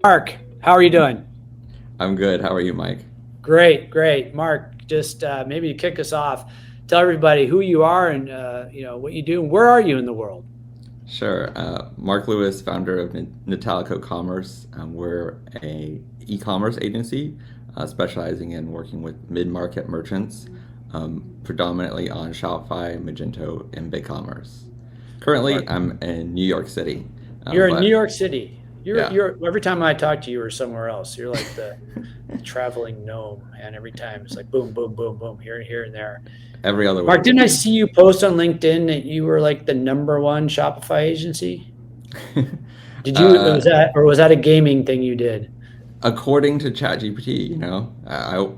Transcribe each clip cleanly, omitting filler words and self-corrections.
Mark, how are you doing? I'm good. How are you, Mike? Great, great. Mark, just maybe to kick us off, tell everybody who you are and what you do. Where are you in the world? Sure. Mark Lewis, founder of Natalico Commerce. We're a e-commerce agency specializing in working with mid-market merchants, predominantly on Shopify, Magento, and BigCommerce. Currently, Mark, I'm in New York City, you're in New but York City. You're yeah, you're every time I talk to you, you're somewhere else. You're like the traveling gnome, and every time it's like boom, boom, boom, boom, here and there. every other Mark, didn't I weekend. see you post on LinkedIn that you were like the number one Shopify agency? Did you was uh, that or was that a gaming thing you did? According to ChatGPT,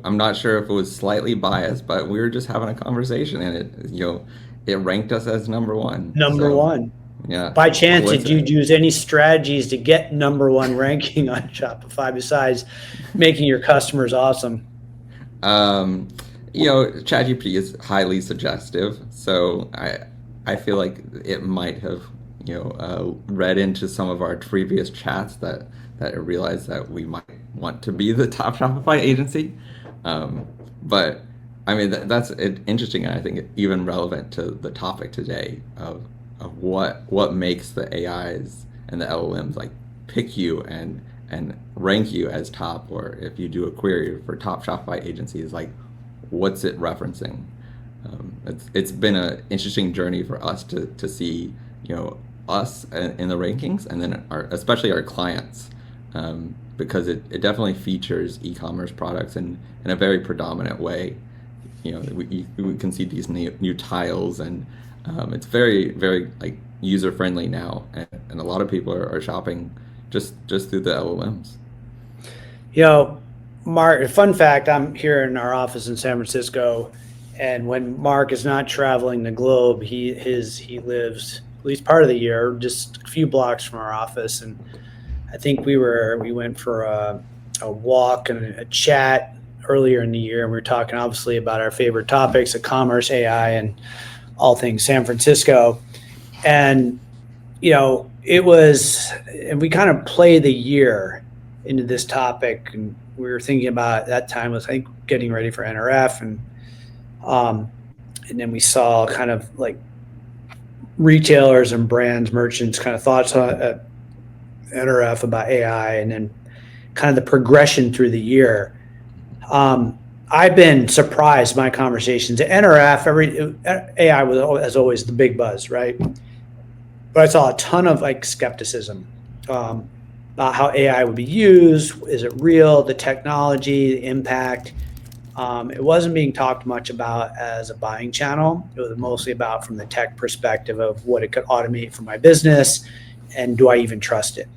I'm not sure if it was slightly biased, but we were just having a conversation, and it ranked us as number one. Number So, one. yeah, By chance, did you coincidence. use any strategies to get number one ranking on Shopify besides making your customers awesome? Um, ChatGPT is highly suggestive, so I feel like it might have read into some of our previous chats that it realized that we might want to be the top Shopify agency. Um, but I mean that's interesting, and I think even relevant to the topic today of what makes the AIs and the LLMs like pick you and rank you as top, or if you do a query for top Shopify agencies, like what's it referencing? It's been an interesting journey for us to see us in the rankings, and then especially our clients, because it definitely features e-commerce products in a very predominant way. We can see these new tiles, and it's very very like user friendly now, and a lot of people are shopping just through the LLMs. You know, Mark, fun fact, I'm here in our office in San Francisco, and when Mark is not traveling the globe, he lives at least part of the year just a few blocks from our office. And I think we went for a walk and a chat earlier in the year, and we were talking obviously about our favorite topics of commerce, AI, and all things San Francisco. And it was, and we kind of play the year into this topic, and we were thinking about at that time was I think getting ready for NRF, um, and then we saw kind of like retailers and brands, merchants, kind of thoughts on NRF about AI, and then kind of the progression through the year. Um, I've been surprised by conversations at NRF. Every AI was as always the big buzz, right? But I saw a ton of like skepticism um, about how AI would be used. Is it real? The technology, the impact. It wasn't being talked much about as a buying channel. It was mostly about from the tech perspective of what it could automate for my business, and do I even trust it?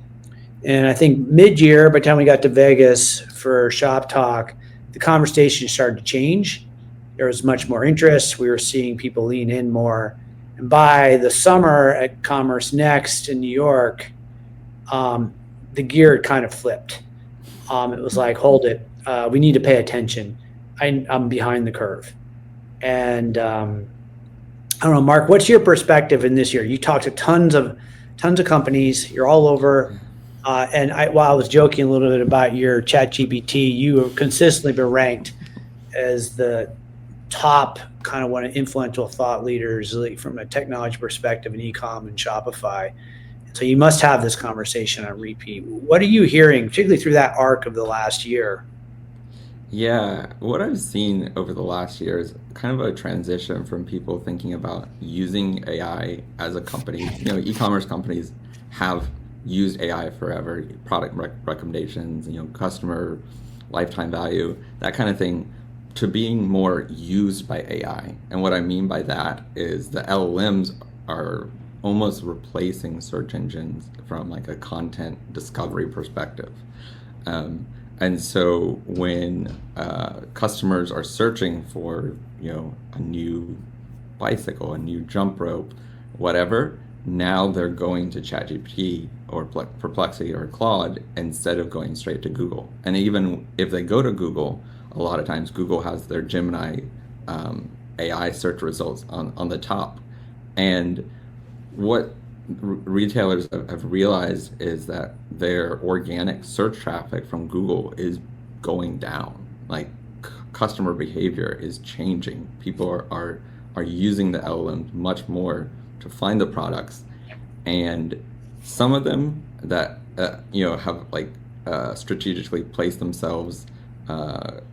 And I think mid-year, by the time we got to Vegas for Shop Talk, the conversation started to change. There was much more interest. We were seeing people lean in more. And by the summer at Commerce Next in New York, um, the gear kind of flipped. It was like, hold it, we need to pay attention. I'm behind the curve. And I don't know, Mark, what's your perspective in this year? You talked to tons of companies. You're all over. While I was joking a little bit about your chat GPT, you have consistently been ranked as the top kind of one of influential thought leaders like, from a technology perspective in ecom and Shopify. So you must have this conversation on repeat. What are you hearing, particularly through that arc of the last year? Yeah, what I've seen over the last year is kind of a transition from people thinking about using AI as a company. E-commerce companies have used AI forever, product recommendations, customer lifetime value, that kind of thing, to being more used by AI. And what I mean by that is the LLMs are almost replacing search engines from like a content discovery perspective. Um, and so when customers are searching for, a new bicycle, a new jump rope, whatever, now they're going to ChatGPT or Perplexity or Claude instead of going straight to Google. And even if they go to Google, a lot of times Google has their Gemini AI search results on the top. And what retailers have realized is that their organic search traffic from Google is going down. Like customer behavior is changing. People are using the LLMs much more to find the products, and some of them that have like strategically placed themselves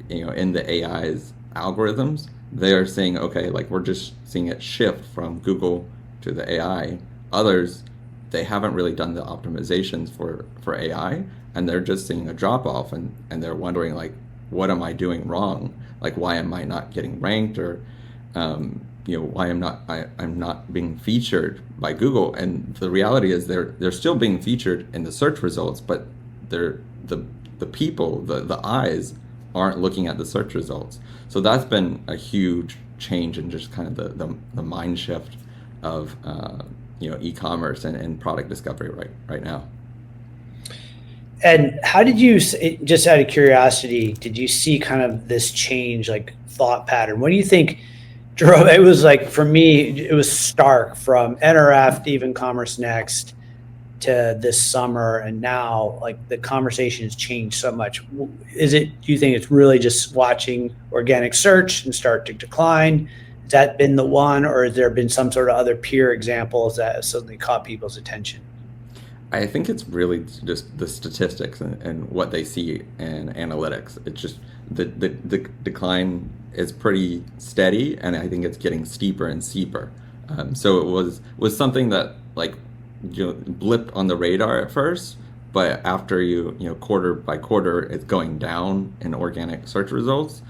in the AI's algorithms. They are saying, okay, like we're just seeing it shift from Google to the AI. Others, they haven't really done the optimizations for AI, and they're just seeing a drop off, and they're wondering like, what am I doing wrong? Like, why am I not getting ranked, or why I'm not being featured by Google? And the reality is they're still being featured in the search results, but they're the people, the eyes aren't looking at the search results. So that's been a huge change in just kind of the mind shift of e-commerce and product discovery right now. And how did you, just out of curiosity, did you see kind of this change, like thought pattern? What do you think drove it? Was like, for me, it was stark from NRF to even Commerce Next to this summer, and now like the conversation has changed so much. Do you think it's really just watching organic search and start to decline? Has that been the one, or has there been some sort of other peer examples that have suddenly caught people's attention? I think it's really just the statistics and what they see in analytics. It's just the decline is pretty steady, and I think it's getting steeper and steeper. So it was something that like blipped on the radar at first, but after quarter by quarter, it's going down in organic search results.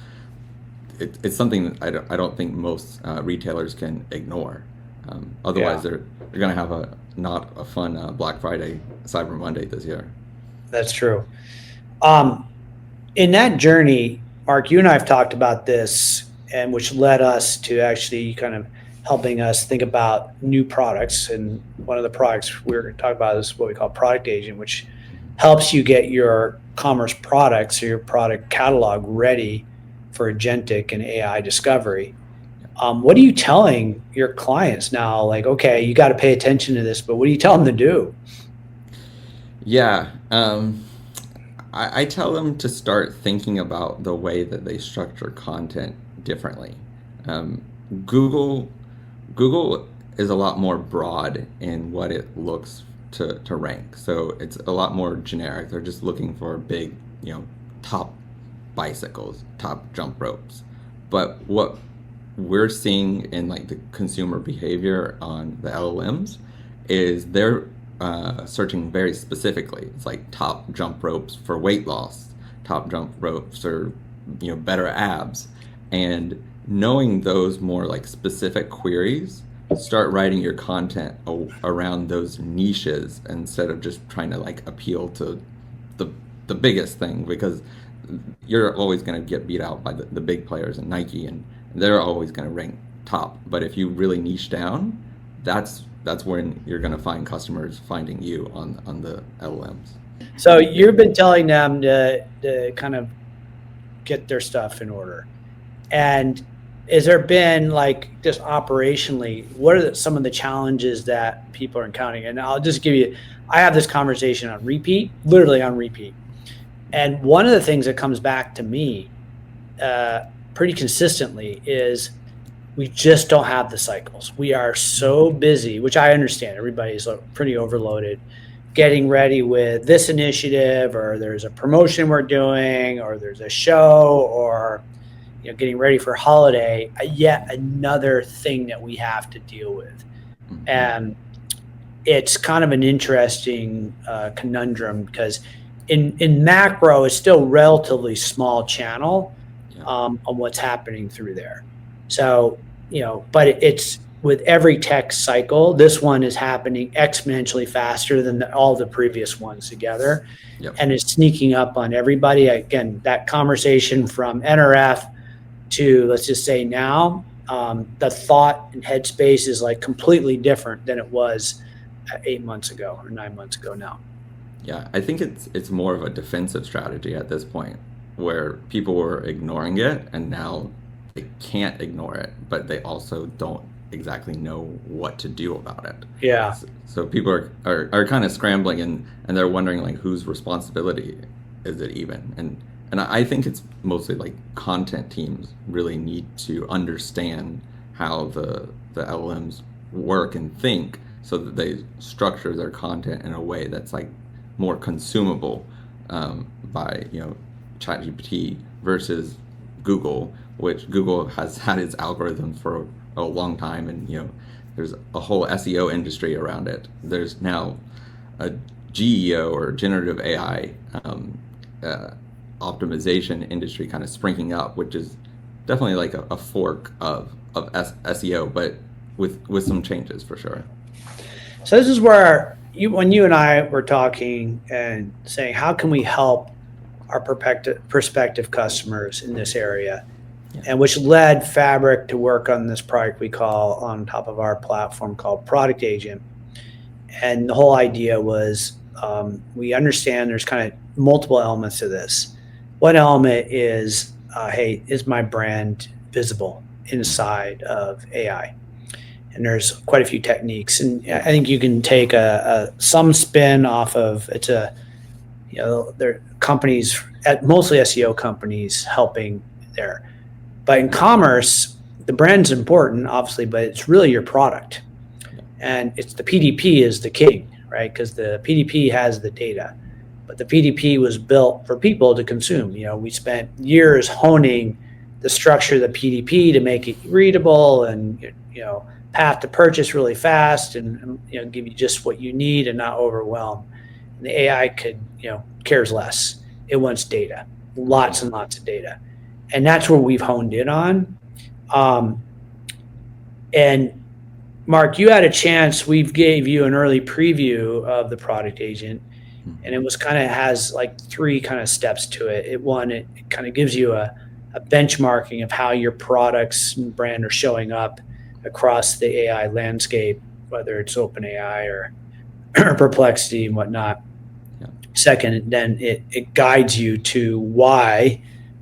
It's something that I don't think most retailers can ignore. Otherwise, Yeah, they're going to have a not a fun Black Friday, Cyber Monday this year. that's true. Um, in that journey, Mark, you and I have talked about this, and which led us to actually kind of helping us think about new products. And one of the products we're going to talk about is what we call Product Agent, which helps you get your commerce products or your product catalog ready for agentic and AI discovery. What are you telling your clients now? Like, okay, you got to pay attention to this, but what do you tell them to do? Yeah, I tell them to start thinking about the way that they structure content differently. Um, Google Google is a lot more broad in what it looks to rank. So it's a lot more generic. They're just looking for big, top bicycles, top jump ropes. But what we're seeing in like the consumer behavior on the LLMs is they're searching very specifically. It's like top jump ropes for weight loss, top jump ropes or better abs, and knowing those more like specific queries, start writing your content around those niches instead of just trying to like appeal to the the biggest thing, because you're always going to get beat out by the big players and Nike, and they're always going to rank top. But if you really niche down, that's when you're going to find customers finding you on the LLMs. So you've been telling them to kind of get their stuff in order. And has there been, like, just operationally, what are some of the challenges that people are encountering? And I'll just give you, I have this conversation on repeat, literally on repeat. And one of the things that comes back to me pretty consistently is we just don't have the cycles. We are so busy, which I understand. Everybody's pretty overloaded, getting ready with this initiative, or there's a promotion we're doing, or there's a show, or getting ready for holiday. Yet another thing that we have to deal with, Mhm. and it's kind of an interesting conundrum, because in macro, it's still relatively small channel Yeah. on what's happening through there. So, but it's with every tech cycle, this one is happening exponentially faster than all the previous ones together. Yep. And it's sneaking up on everybody. Again, that conversation from NRF to, let's just say now, the thought and headspace is like completely different than it was 8 months ago or 9 months ago now. Yeah, I think it's more of a defensive strategy at this point, where people were ignoring it and now they can't ignore it, but they also don't exactly know what to do about it. Yeah. So people are kind of scrambling, and they're wondering like whose responsibility is it even? And I think it's mostly like content teams really need to understand how the LLMs work and think so that they structure their content in a way that's like more consumable by ChatGPT versus Google, which Google has had its algorithms for a long time, and there's a whole SEO industry around it. There's now a GEO or generative AI uh, optimization industry kind of springing up, which is definitely like a fork of SEO, but with some changes for sure. So this is where when you and I were talking and saying, how can we help our prospective customers in this area, Yeah. and which led Fabric to work on this product we call on top of our platform called Product Agent. And the whole idea was we understand there's kind of multiple elements to this. One element is, hey, is my brand visible inside of AI? And there's quite a few techniques, and I think you can take some spin off of it's a there are companies mostly SEO companies helping there, but in commerce the brand's important obviously, but it's really your product, and it's the PDP is the king, right? Because the PDP has the data, but the PDP was built for people to consume. We spent years honing the structure of the PDP to make it readable and path to purchase really fast, and give you just what you need and not overwhelm. And the AI cares less. It wants data, lots and lots of data, and that's where we've honed in on. And Mark, you had a chance. We gave you an early preview of the product agent, and it was kind of has like three kind of steps to it. It kind of gives you a benchmarking of how your products and brand are showing up across the AI landscape, whether it's OpenAI or Perplexity and whatnot. Yeah. Second, then it guides you to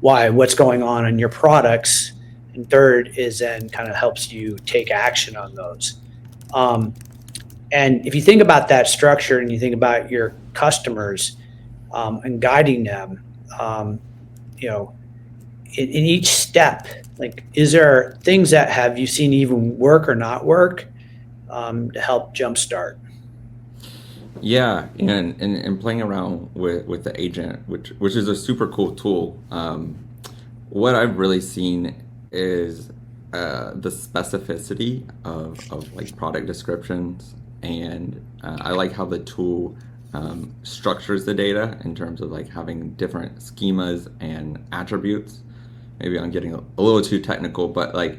what's going on in your products. And third is then kind of helps you take action on those. And if you think about that structure and you think about your customers and guiding them, you know, in each step, like, is there things that have you seen even work or not work to help jumpstart? Yeah, and playing around with the agent, which is a super cool tool. What I've really seen is the specificity of like product descriptions, and I like how the tool structures the data in terms of like having different schemas and attributes. Maybe I'm getting a little too technical, but like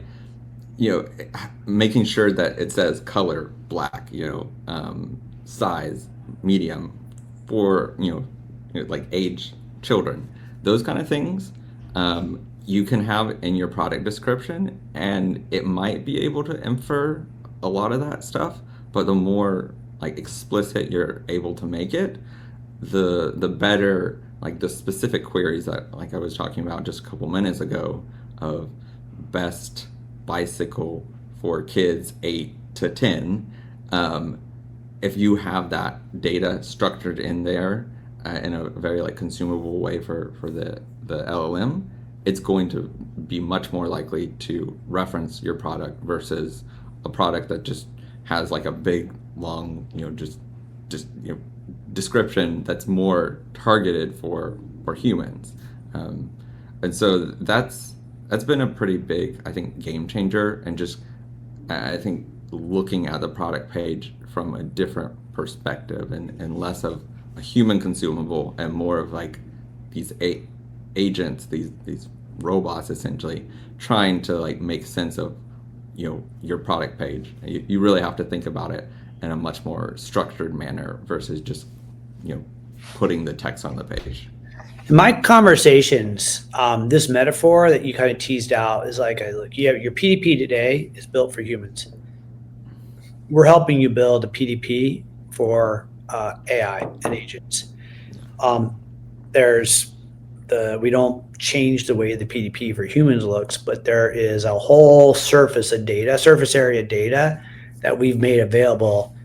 making sure that it says color black, size medium for like age children, those kind of things. You can have in your product description, and it might be able to infer a lot of that stuff. But the more like explicit you're able to make it, the better. Like the specific queries that like I was talking about just a couple minutes ago of best bicycle for kids 8 to 10. If you have that data structured in there in a very like consumable way for the LLM, it's going to be much more likely to reference your product versus a product that just has like a big long just description that's more targeted for humans. And so that's been a pretty big, I think, game changer, and just I think looking at the product page from a different perspective, and less of a human consumable and more of like these agents, these robots essentially trying to like make sense of your product page. You really have to think about it in a much more structured manner versus just putting the text on the page. In my conversations, this metaphor that you kind of teased out is like, look, you have your PDP today is built for humans. We're helping you build a PDP for AI and agents. There's we don't change the way the PDP for humans looks, but there is a whole surface of data, surface area data that we've made available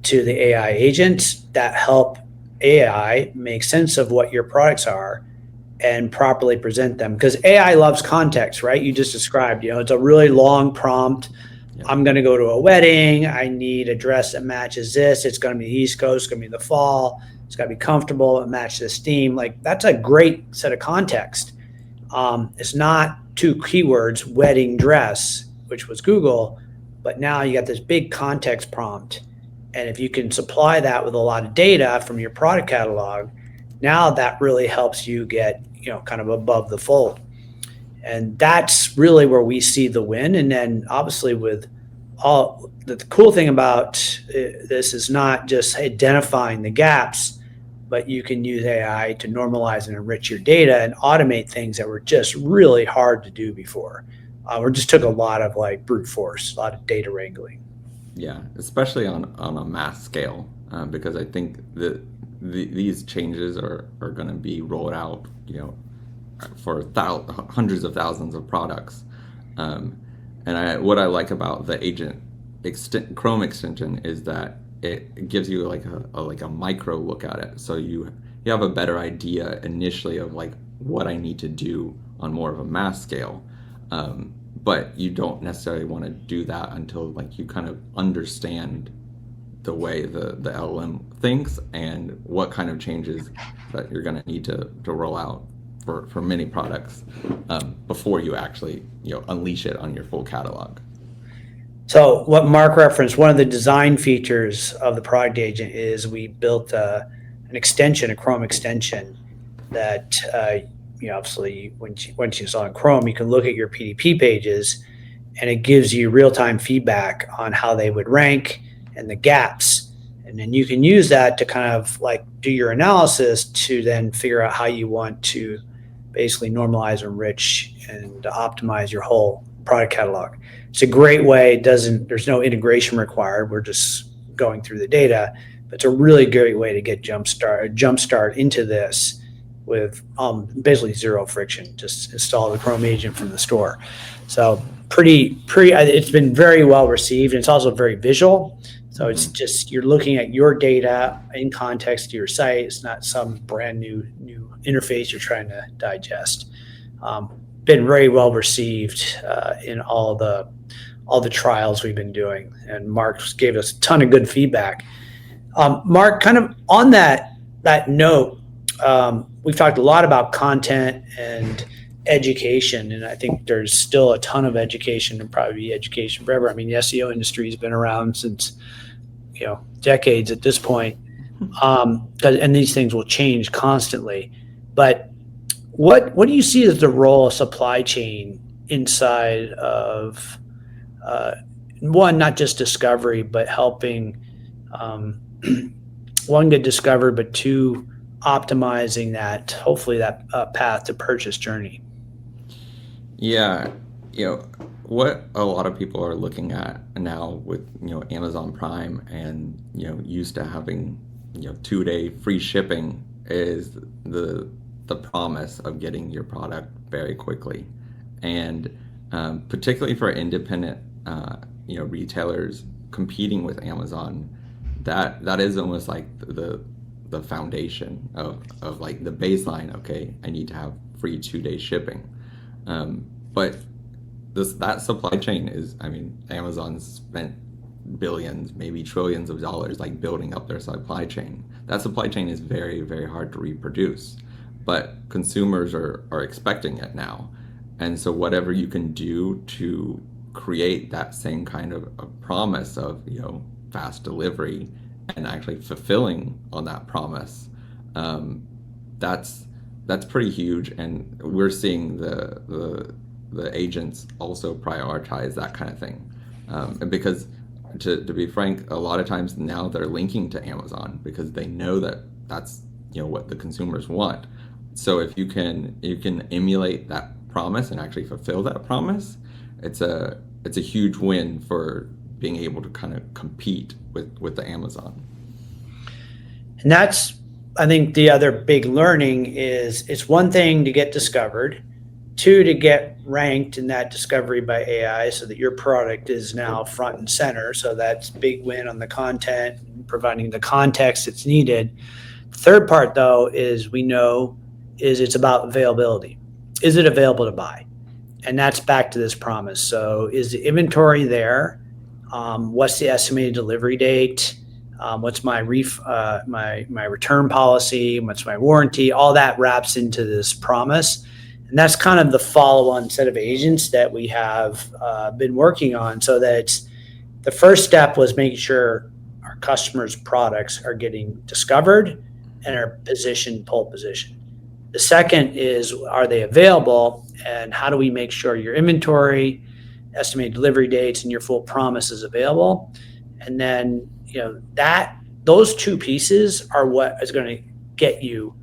to the AI agents that help AI make sense of what your products are and properly present them. Because AI loves context, right? You just described, it's a really long prompt. Yep. I'm going to go to a wedding. I need a dress that matches this. It's going to be the East Coast. It's going to be the fall. It's got to be comfortable. It matches this theme. Like, that's a great set of context. It's not two keywords, wedding dress, which was Google, but now you got this big context prompt. And if you can supply that with a lot of data from your product catalog, now that really helps you get, kind of above the fold. And that's really where we see the win. And then obviously with all the cool thing about this is not just identifying the gaps, but you can use AI to normalize and enrich your data and automate things that were just really hard to do before. Or just took a lot of like brute force, a lot of data wrangling. Yeah, especially on a mass scale, because I think that these changes are going to be rolled out, for hundreds of thousands of products. And what I like about the agent Chrome extension is that it gives you like a micro look at it, so you have a better idea initially of like what I need to do on more of a mass scale. But you don't necessarily want to do that until like you kind of understand the way the LLM thinks and what kind of changes that you're going to need to roll out for many products, before you actually unleash it on your full catalog. So what Mark referenced, one of the design features of the product agent is we built an extension, a Chrome extension that obviously once you saw in Chrome, you can look at your PDP pages and it gives you real-time feedback on how they would rank and the gaps. And then you can use that to kind of like do your analysis to then figure out how you want to basically normalize, enrich, and optimize your whole product catalog. It's a great way. There's no integration required. We're just going through the data, but it's a really great way to get jumpstart into this with basically zero friction. Just install the Chrome agent from the store. So it's been very well received. And it's also very visual. So it's just, you're looking at your data in context to your site. It's not some brand new interface you're trying to digest. Been very well received in all the trials we've been doing. And Mark gave us a ton of good feedback. Mark, kind of on that note, we've talked a lot about content and education, and I think there's still a ton of education and probably be education forever. I mean, the SEO industry has been around since decades at this point, and these things will change constantly. But what do you see as the role of supply chain inside of one, not just discovery, but helping one, get discovered, but two, optimizing that, hopefully that path to purchase journey? Yeah, what a lot of people are looking at now with Amazon Prime and used to having 2-day free shipping is the promise of getting your product very quickly, and particularly for independent retailers competing with Amazon, that is almost like the foundation of like the baseline. Okay, I need to have free 2-day shipping, but that supply chain is, I mean, Amazon's spent billions, maybe trillions of dollars like building up their supply chain. That supply chain is very, very hard to reproduce, but consumers are expecting it now. And so whatever you can do to create that same kind of a promise of fast delivery and actually fulfilling on that promise, that's pretty huge. And we're seeing the agents also prioritize that kind of thing, and because to be frank, a lot of times now they're linking to Amazon because they know that that's what the consumers want. So if you can emulate that promise and actually fulfill that promise, it's a huge win for being able to kind of compete with the Amazon. And that's I think the other big learning is it's one thing to get discovered, two, to get ranked in that discovery by AI so that your product is now front and center. So that's big win on the content, providing the context that's needed. The third part, though, is we know is it's about availability. Is it available to buy? And that's back to this promise. So is the inventory there? What's the estimated delivery date? What's my return policy? What's my warranty? All that wraps into this promise, and that's kind of the follow-on set of agents that we have been working on. So that the first step was making sure our customers' products are getting discovered and are positioned pole position. The second is, are they available, and how do we make sure your inventory, estimated delivery dates, and your full promise is available? And then, that those two pieces are what is going to get you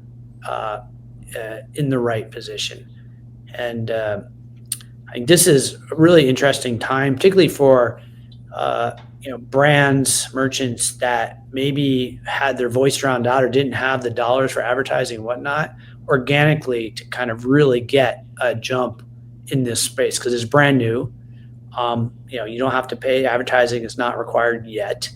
in the right position. And I think this is a really interesting time, particularly for brands, merchants that maybe had their voice drowned out or didn't have the dollars for advertising and whatnot, organically, to kind of really get a jump in this space because it's brand new. You don't have to pay. Advertising is not required yet.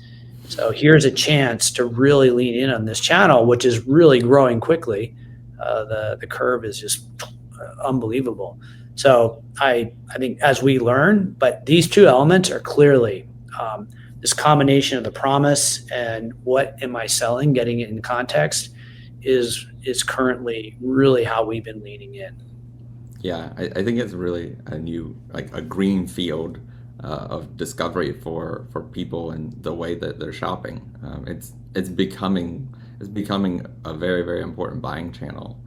So here's a chance to really lean in on this channel, which is really growing quickly. The curve is just unbelievable. So I think as we learn, but these two elements are clearly this combination of the promise and what am I selling, getting it in context, is currently really how we've been leaning in. Yeah, I think it's really a new, like a green field of discovery for people and the way that they're shopping. It's becoming a very, very important buying channel,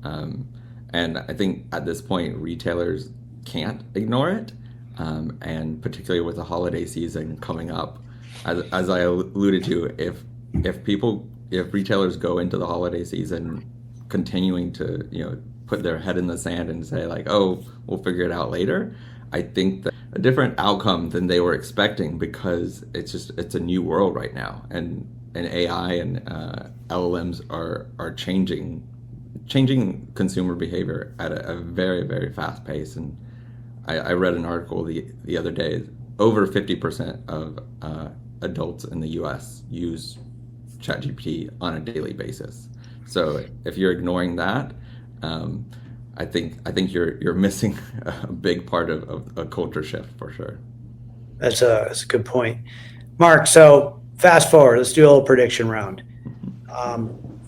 and I think at this point retailers can't ignore it, and particularly with the holiday season coming up, as I alluded to, if retailers go into the holiday season continuing to put their head in the sand and say like, oh, we'll figure it out later, I think that a different outcome than they were expecting, because it's a new world right now, and AI and LLMs are changing consumer behavior at a very, very fast pace. And I read an article the other day, over 50% of adults in the US use ChatGPT on a daily basis. So if you're ignoring that, I think you're missing a big part of a culture shift for sure. That's a good point, Mark. So fast forward, let's do a little prediction round.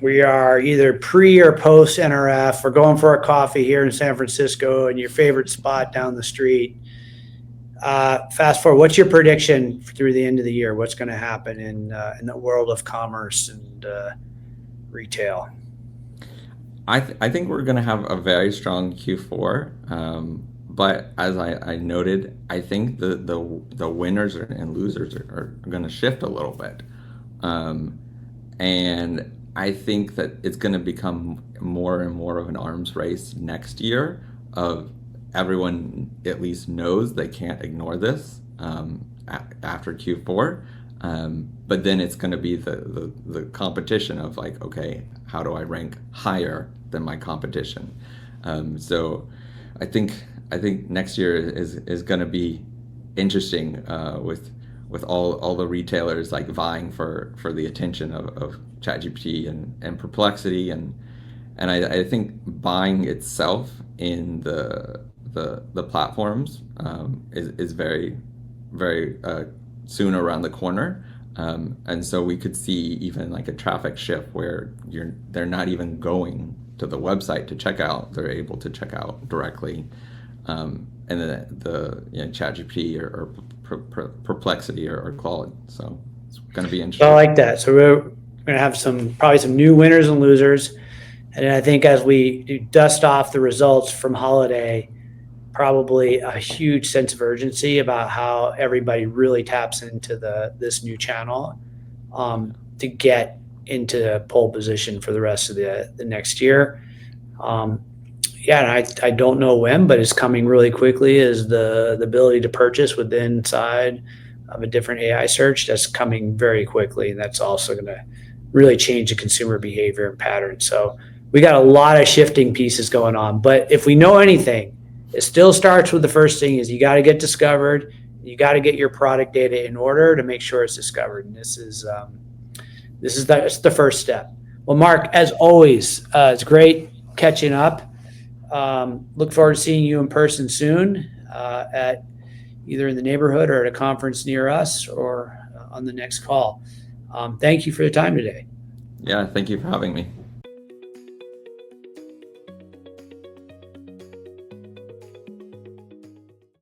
We are either pre or post NRF. We're going for a coffee here in San Francisco in your favorite spot down the street. Fast forward, what's your prediction through the end of the year? What's going to happen in the world of commerce and retail? I think we're going to have a very strong Q4, but as I noted, I think the winners and losers are going to shift a little bit, and I think that it's going to become more and more of an arms race next year. Of everyone at least knows they can't ignore this after Q4. But then it's going to be the competition of like, okay, how do I rank higher than my competition? So I think next year is going to be interesting with all the retailers like vying for the attention of ChatGPT and Perplexity, and I think buying itself in the platforms is very, very soon around the corner. And so we could see even like a traffic shift where they're not even going to the website to check out; they're able to check out directly, and then the ChatGPT or Perplexity or Claude. So it's going to be interesting. I like that. So we're going to have probably some new winners and losers, and I think as we dust off the results from holiday, probably a huge sense of urgency about how everybody really taps into this new channel to get into pole position for the rest of the next year. And I don't know when, but it's coming really quickly. Is the ability to purchase inside of a different AI search that's coming very quickly, and that's also going to really change the consumer behavior and pattern. So we got a lot of shifting pieces going on. But if we know anything, it still starts with the first thing is you got to get discovered. You got to get your product data in order to make sure it's discovered. And it's the first step. Well, Mark, as always, it's great catching up. Look forward to seeing you in person soon at either in the neighborhood or at a conference near us or on the next call. Thank you for the time today. Yeah, thank you for having me.